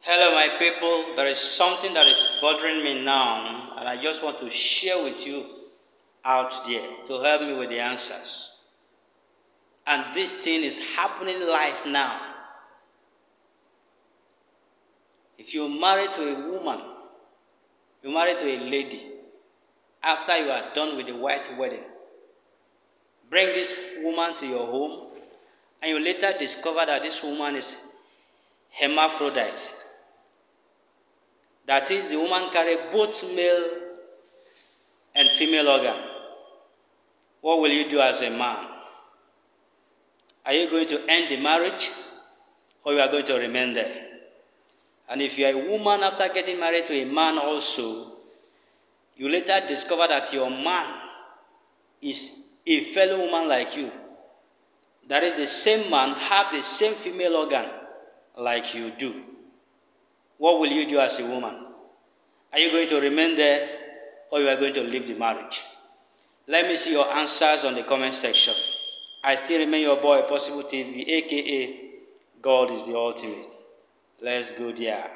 Hello, my people. There is something that is bothering me now, and I just want to share with you out there to help me with the answers. And this thing is happening live now. If you're married to a woman, you're married to a lady, after you are done with the white wedding, bring this woman to your home, and you later discover that this woman is hermaphrodite. That is, the woman carries both male and female organ. What will you do as a man? Are you going to end the marriage, or you are going to remain there? And if you are a woman after getting married to a man also, you later discover that your man is a fellow woman like you. That is, the same man have the same female organ like you do. What will you do as a woman? Are you going to remain there, or you are going to leave the marriage? Let me see your answers on the comment section. I still remain your boy, Possible TV, aka God is the Ultimate. Let's go there.